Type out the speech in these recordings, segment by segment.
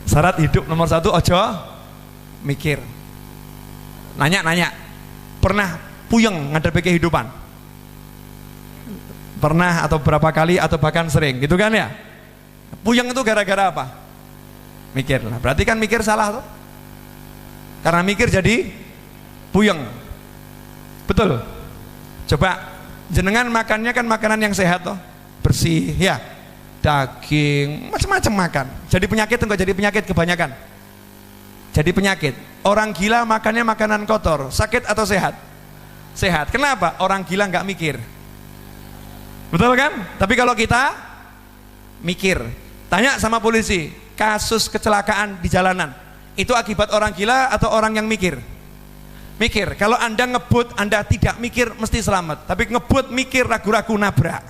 Syarat hidup nomor 1, ojo mikir. Nanya, pernah puyeng ngadepi kehidupan? Pernah atau berapa kali atau bahkan sering gitu kan ya? Puyeng itu gara-gara apa? Mikir. Nah, berarti kan mikir salah tuh. Karena mikir jadi puyeng. Betul. Coba jenengan makannya kan makanan yang sehat toh, bersih ya, daging, macam-macam makan. Jadi penyakit enggak jadi penyakit kebanyakan? Jadi penyakit. Orang gila makannya makanan kotor, sakit atau sehat? Sehat. Kenapa? Orang gila nggak mikir. Betul kan? Tapi kalau kita mikir, tanya sama polisi, kasus kecelakaan di jalanan itu akibat orang gila atau orang yang mikir? Mikir. Kalau Anda ngebut, Anda tidak mikir mesti selamat. Tapi ngebut mikir, ragu-ragu nabrak.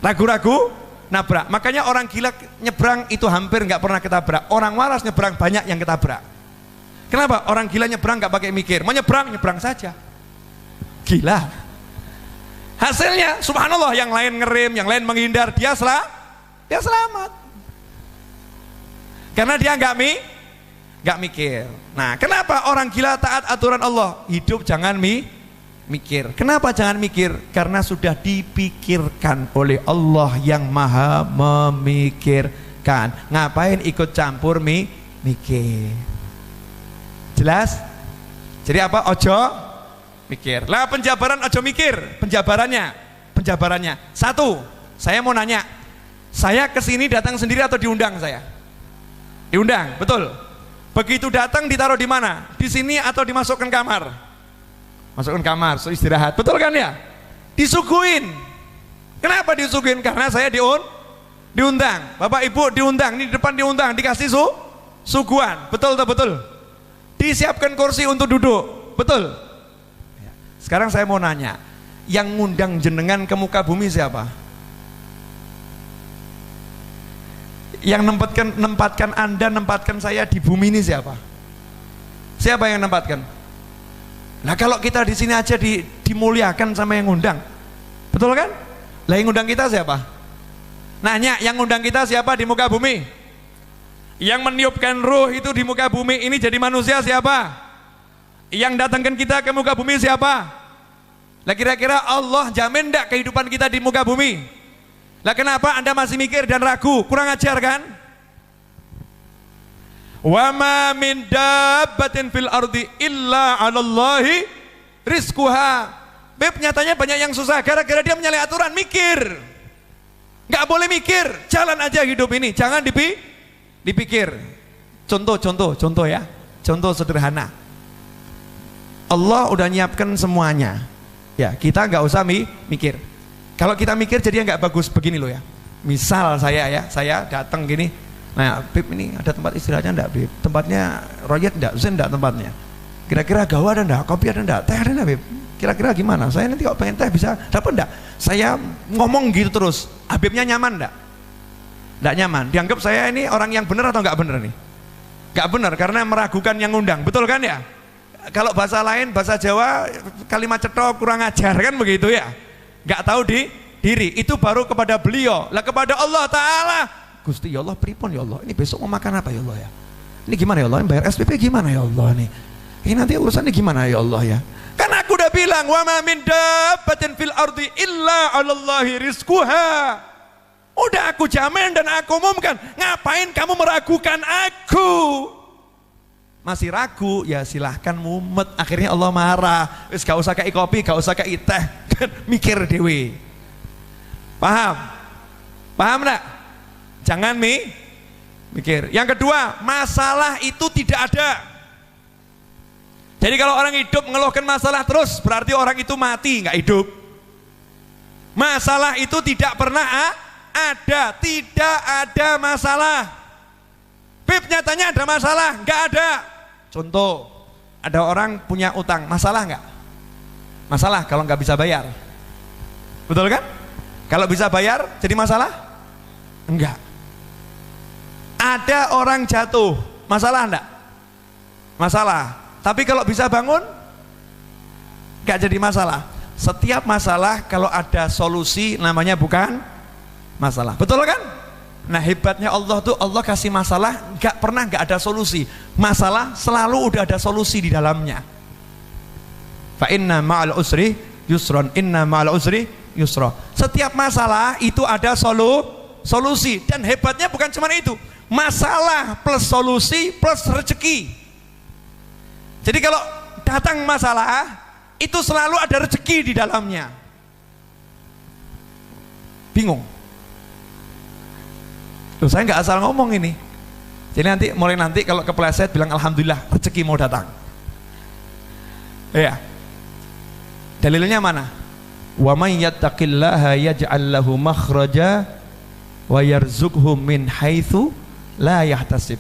Ragu-ragu nabrak. Makanya orang gila nyebrang itu hampir nggak pernah ketabrak. Orang waras nyebrang banyak yang ketabrak. Kenapa? Orang gila nyebrang nggak pakai mikir. Mau nyebrang saja. Gila. Hasilnya, subhanallah, yang lain ngerem, yang lain menghindar, dia selamat. Karena dia nggak mikir. Nah, kenapa orang gila taat aturan Allah? Hidup jangan mikir. Kenapa jangan mikir? Karena sudah dipikirkan oleh Allah yang maha memikirkan. Ngapain ikut campur mikir? Jelas? Jadi apa? Ojo mikir. Lah penjabaran ojo mikir. Penjabarannya. 1, saya mau nanya. Saya kesini datang sendiri atau diundang saya? Diundang, betul. Begitu datang ditaruh di mana? Di sini atau dimasukkan kamar? Masukkan kamar, so istirahat. Betul kan ya? Disuguhin. Kenapa disuguhin? Karena saya diundang. Bapak Ibu diundang, ini di depan diundang, dikasih suguhan. Betul atau betul? Disiapkan kursi untuk duduk. Betul? Sekarang saya mau nanya, yang ngundang jenengan ke muka bumi siapa? Yang nempatkan saya di bumi ini siapa? Siapa yang nempatkan? Nah kalau kita di sini aja dimuliakan sama yang ngundang, betul kan? Lah yang ngundang kita siapa? Nanya, yang ngundang kita siapa di muka bumi? Yang meniupkan ruh itu di muka bumi ini jadi manusia siapa? Yang datangkan kita ke muka bumi siapa? Lah kira-kira Allah jamin enggak kehidupan kita di muka bumi? Lah kenapa Anda masih mikir dan ragu? Kurang ajar kan? Wa ma min dabbatin fil ardi illa 'alallahi rizquha. Beb, nyatanya banyak yang susah gara-gara dia menyalahi aturan mikir. Enggak boleh mikir, jalan aja hidup ini, jangan dipikir. Contoh ya. Contoh sederhana. Allah udah nyiapkan semuanya. Ya, kita nggak usah mikir. Kalau kita mikir jadinya nggak bagus. Begini loh ya. Misal saya datang gini. Nah, Bib ini ada tempat istirahatnya enggak, Bib? Tempatnya royet enggak? Zen enggak tempatnya? Kira-kira gawa ada enggak? Kopi ada enggak? Teh ada enggak, Bib? Kira-kira gimana? Saya nanti kalau pengen teh bisa dapat enggak? Saya ngomong gitu terus. Habibnya nyaman enggak? Enggak nyaman. Dianggap saya ini orang yang benar atau enggak benar nih? Enggak benar karena meragukan yang ngundang. Betul kan ya? Kalau bahasa lain, bahasa Jawa, kalimat cetok, kurang ajar kan begitu ya? Enggak tahu diri. Itu baru kepada beliau. Lah kepada Allah Ta'ala, Gusti ya Allah, pripun ya Allah, ini besok mau makan apa ya Allah ya? Ini gimana ya Allah, ini bayar SPP gimana ya Allah nih? Ini nanti urusannya gimana ya Allah ya? Kan aku udah bilang, wa ma min dabbatin fil ardi illa 'alallahi rizquha. Udah aku jamin dan aku umumkan. Ngapain kamu meragukan aku? Masih ragu, ya silahkan mumet. Akhirnya Allah marah. Wis gak usah kei kopi, gak usah kei teh. Mikir dewe. Paham? Paham enggak? Jangan mikir. Yang kedua, masalah itu tidak ada. Jadi kalau orang hidup mengeluhkan masalah terus, berarti orang itu mati, nggak hidup. Masalah itu tidak pernah ada, tidak ada masalah. Bib, nyatanya ada masalah, nggak ada. Contoh, ada orang punya utang, masalah nggak? Masalah kalau nggak bisa bayar. Betul kan? Kalau bisa bayar, jadi masalah? Enggak. Ada orang jatuh, masalah enggak? Masalah. Tapi kalau bisa bangun, enggak jadi masalah. Setiap masalah kalau ada solusi namanya bukan masalah. Betul kan? Nah hebatnya Allah tuh, Allah kasih masalah nggak ada solusi. Masalah selalu udah ada solusi di dalamnya. Fa inna ma'al usri yusron, inna ma'al usri yusra. Setiap masalah itu ada solusi, dan hebatnya bukan cuma itu. Masalah plus solusi plus rezeki. Jadi kalau datang masalah itu selalu ada rezeki di dalamnya. Bingung. Loh, saya nggak asal ngomong ini. Jadi mulai nanti kalau kepleset bilang alhamdulillah rezeki mau datang. Ya. Dalilnya mana? Wa may yattaqillaha yaj'al lahu makhraja wa yarzuqhu min haitsu la yahtasib.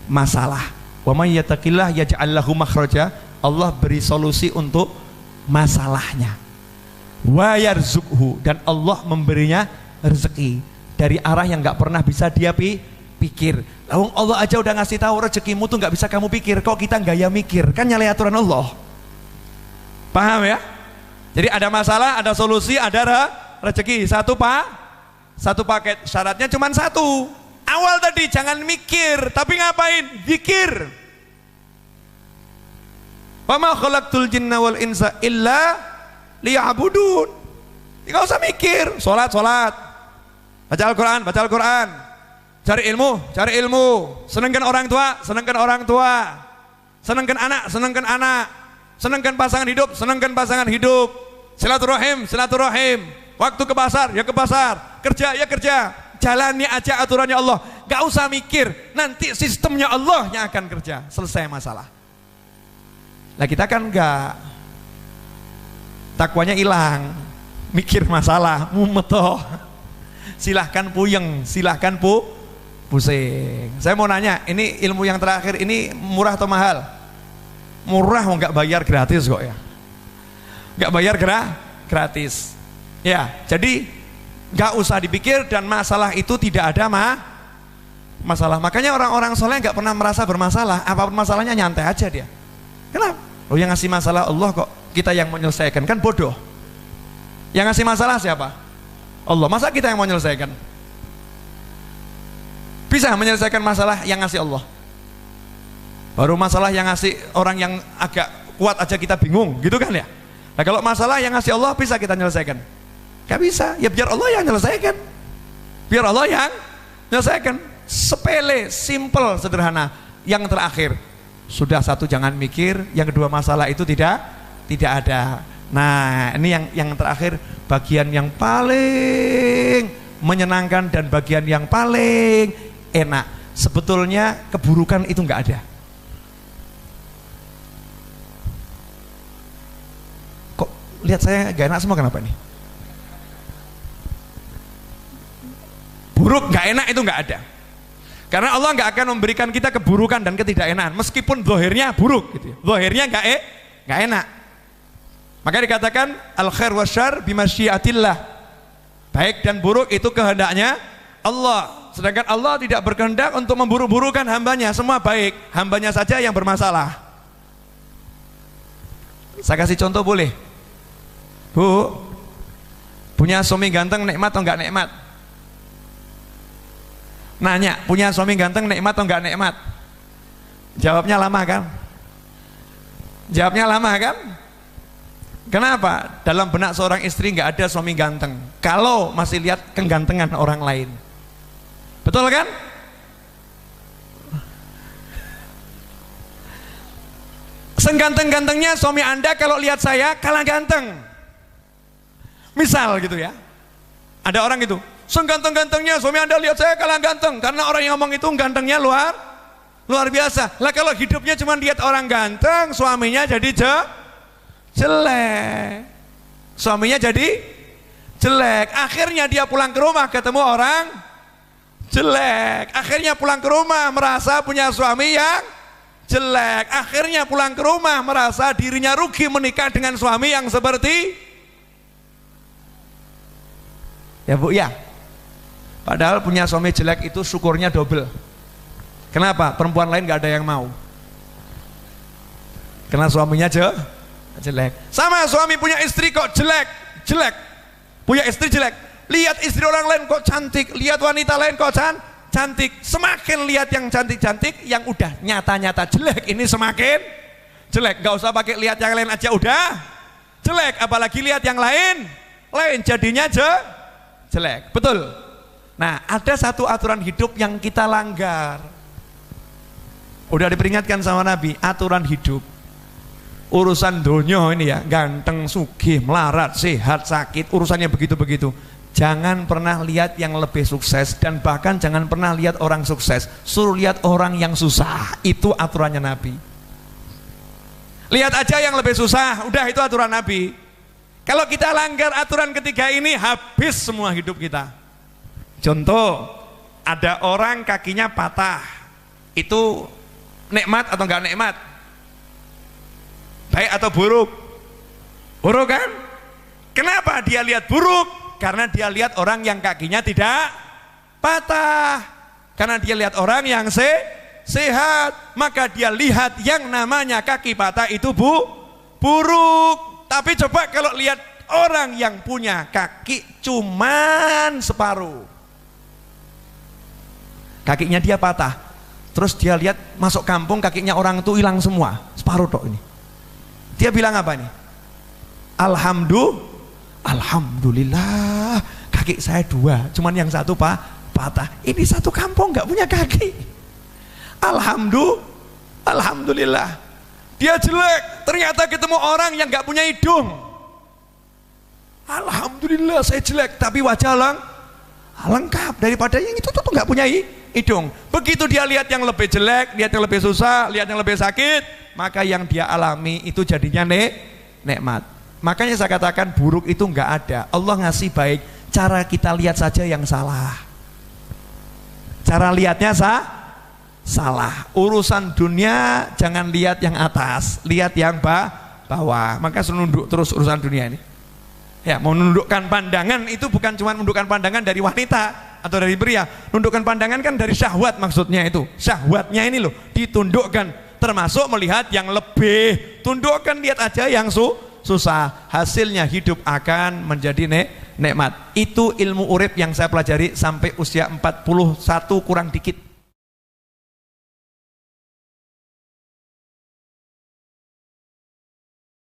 Masalah. Wa may yattaqillaha yaj'al lahu makhraja, Allah beri solusi untuk masalahnya. Wa yarzuqhu, dan Allah memberinya rezeki dari arah yang nggak pernah bisa dia pikir. Lalu Allah aja udah ngasih tahu rezekimu tuh nggak bisa kamu pikir, kok kita nggak ya mikir? Kan nyalahi aturan Allah. Paham ya? Jadi ada masalah, ada solusi, ada rezeki. Satu paket. Syaratnya cuma satu. Awal tadi jangan mikir, tapi ngapain? Zikir. Wa ma khalaqtul jinna wal insa illa liya'budun. Enggak usah mikir, salat. Baca Al-Qur'an. Cari ilmu. Senangkan orang tua. Senangkan anak. Senangkan pasangan hidup. Silaturahim. Waktu ke pasar, ya ke pasar. Kerja. Jalani aja aturannya Allah. Gak usah mikir, nanti sistemnya Allah yang akan kerja. Selesai masalah. Lah kita kan enggak. Takwanya hilang. Mikir masalah, mumet toh. Silahkan puyeng, silahkan pusing. Saya mau nanya, ini ilmu yang terakhir ini murah atau mahal? Murah, nggak bayar gratis kok ya. Nggak bayar gratis. Ya, jadi nggak usah dipikir, dan masalah itu tidak ada masalah. Makanya orang-orang soleh nggak pernah merasa bermasalah. Apapun masalahnya nyantai aja dia. Kenapa? Oh, yang ngasih masalah Allah kok, kita yang menyelesaikan, kan bodoh. Yang ngasih masalah siapa? Allah. Masa kita yang mau menyelesaikan? Bisa menyelesaikan masalah yang ngasih Allah. Baru masalah yang ngasih orang yang agak kuat aja kita bingung, gitu kan ya? Nah kalau masalah yang ngasih Allah bisa kita menyelesaikan? Gak bisa, ya biar Allah yang menyelesaikan. Biar Allah yang menyelesaikan. Sepele, simple, sederhana. Yang terakhir, sudah satu jangan mikir, yang kedua masalah itu tidak ada. Nah ini yang terakhir, bagian yang paling menyenangkan dan bagian yang paling enak. Sebetulnya keburukan itu nggak ada. Kok lihat saya gak enak semua, kenapa nih? Buruk nggak enak itu nggak ada. Karena Allah nggak akan memberikan kita keburukan dan ketidakenakan, meskipun zahirnya buruk gitu. Zahirnya nggak enak. Maka dikatakan al khair wasyarr bimasyiatillah. Baik dan buruk itu kehendaknya Allah. Sedangkan Allah tidak berkehendak untuk memburuk-burukan hambanya. Semua baik, hambanya saja yang bermasalah. Saya kasih contoh boleh? Bu, punya suami ganteng nikmat atau enggak nikmat? Nanya, punya suami ganteng nikmat atau enggak nikmat? Jawabnya lama kan? Jawabnya lama kan? Kenapa? Dalam benak seorang istri nggak ada suami ganteng kalau masih lihat kegantengan orang lain. Betul kan? Seganteng-gantengnya suami Anda kalau lihat saya kalah ganteng. Misal gitu ya. Ada orang gitu, seganteng-gantengnya suami Anda lihat saya kalah ganteng, karena orang yang ngomong itu gantengnya luar biasa. Lah kalau hidupnya cuma lihat orang ganteng, suaminya jadi jelek. Suaminya jadi jelek. Akhirnya dia pulang ke rumah ketemu orang jelek. Akhirnya pulang ke rumah merasa punya suami yang jelek. Akhirnya pulang ke rumah merasa dirinya rugi menikah dengan suami yang seperti, ya Bu ya. Padahal punya suami jelek itu syukurnya double. Kenapa? Perempuan lain gak ada yang mau. Karena suaminya jelek. Sama suami punya istri kok jelek. Punya istri jelek. Lihat istri orang lain kok cantik, lihat wanita lain kok cantik. Semakin lihat yang cantik-cantik, yang udah nyata-nyata jelek ini semakin jelek. Gak usah pakai lihat yang lain aja udah jelek, apalagi lihat yang lain jadinya jelek. Betul. Nah, ada satu aturan hidup yang kita langgar. Udah diperingatkan sama Nabi, aturan hidup. Urusan dunia ini ya, ganteng, sugih, melarat, sehat, sakit, urusannya begitu-begitu. Jangan pernah lihat yang lebih sukses, dan bahkan jangan pernah lihat orang sukses. Suruh lihat orang yang susah. Itu aturannya Nabi. Lihat aja yang lebih susah, udah itu aturan Nabi. Kalau kita langgar aturan ketiga ini, habis semua hidup kita. Contoh, ada orang kakinya patah. Itu nikmat atau enggak nikmat? Baik atau buruk? Buruk kan? Kenapa dia lihat buruk? Karena dia lihat orang yang kakinya tidak patah. Karena dia lihat orang yang sehat, maka dia lihat yang namanya kaki patah itu buruk. Tapi coba kalau lihat orang yang punya kaki cuman separuh, kakinya dia patah, terus dia lihat masuk kampung kakinya orang itu hilang semua, separuh tok ini. Dia bilang apa nih? Alhamdulillah, kaki saya dua, cuman yang satu patah. Ini satu kampung nggak punya kaki. Alhamdulillah. Dia jelek, ternyata ketemu orang yang nggak punya hidung. Alhamdulillah saya jelek, tapi wajah lengkap daripada yang itu tuh nggak punya hidung. Begitu dia lihat yang lebih jelek, lihat yang lebih susah, lihat yang lebih sakit, maka yang dia alami itu jadinya nikmat. Makanya saya katakan buruk itu nggak ada. Allah ngasih baik, cara kita lihat saja yang salah. Cara lihatnya salah. Urusan dunia jangan lihat yang atas, lihat yang bawah. Maka nunduk terus urusan dunia ini. Ya, mau menundukkan pandangan itu bukan cuma menundukkan pandangan dari wanita atau dari pria. Menundukkan pandangan kan dari syahwat, maksudnya itu. Syahwatnya ini loh ditundukkan, termasuk melihat yang lebih. Tundukkan, lihat aja yang susah. Hasilnya hidup akan menjadi nikmat. Itu ilmu urip yang saya pelajari sampai usia 41 kurang dikit.